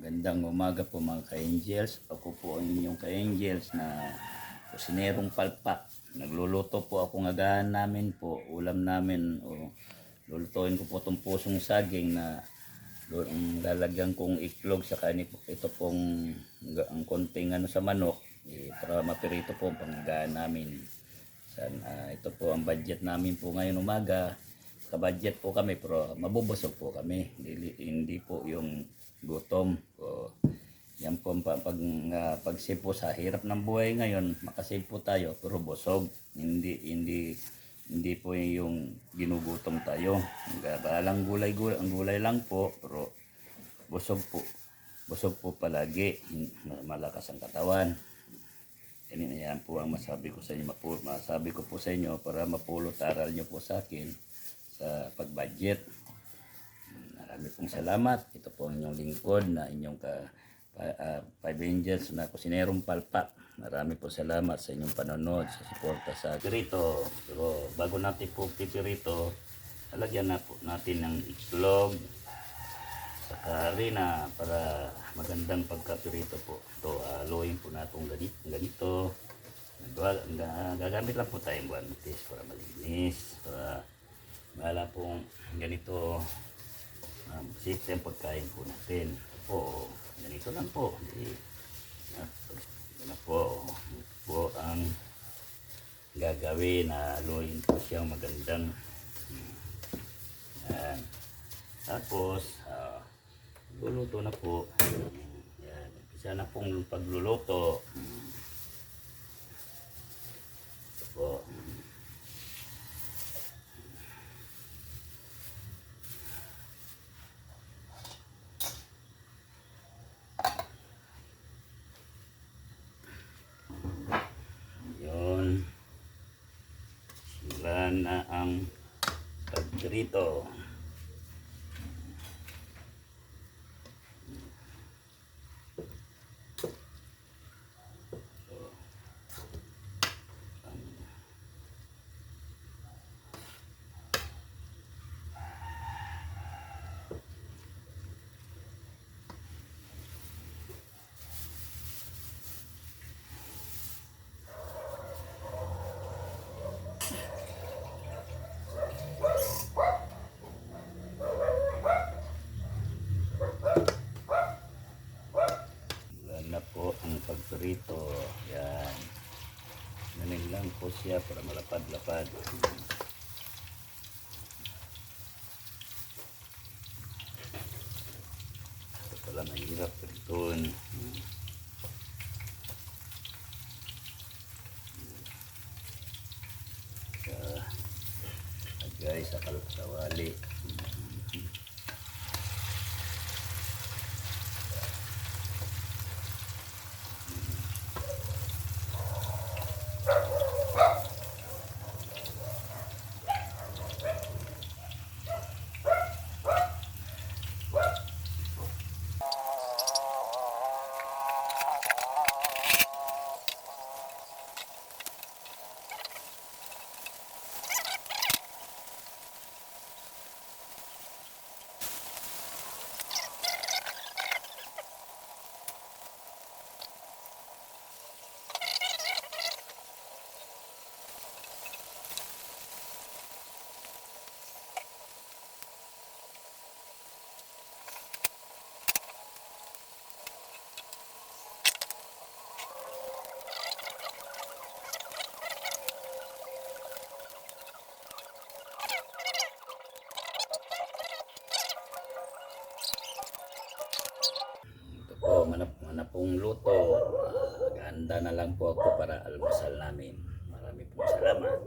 Gandang umaga po mga ka-angels. Ako po ang inyong ka-angels na kusinerong palpak. Nagluluto po ako ng agahan namin po, ulam namin o lulutuin ko po itong pusong saging na lalagyan kong iklog sa ito pong ang konting ano sa manok para mapirito po ang pangagahan namin. Ito po ang budget namin po ngayon umaga. Ka-budget po kami pero mabubusog po kami. Hindi po yung gutom. So, yan po pag-save po sa hirap ng buhay ngayon, makasave po tayo pero busog. Hindi po yung ginugutom tayo. Balang ang gulay lang po pero busog po. Busog po palagi. Malakas ang katawan. Yan po ang masabi ko sa inyo, masabi ko po sa inyo para mapulot aral nyo po sa akin sa pag-budget. Marami pong salamat. Ito po ang inyong lingkod na inyong Five Angels na kusinerong palpak. Marami po salamat sa inyong panonood, sa suporta sa pirito. Pero bago natin po pipirito, lalagyan na po natin ng itlog sa harina para magandang pagkapirito po. Ito, haluin po natin ganito. Gagamit lang po tayong buwan mutis para malinis. Para wala pong ganito system pagkain po natin. Po, ganito lang po. Yan po ang gagawin na haluin po siyang magandang. Yan. Tapos, luluto na po. Yan. Isa na pong pagluluto. Ito po. Yun. Sila na ang pagprito. Na po ang pagprito. Yan. Ganun lang po siya para malapad-lapad. Ito pala mahirap pritoon. Guys, sa kalawali. Po, manapong luto. Handa na lang po ako para almusal namin. Marami pong salamat.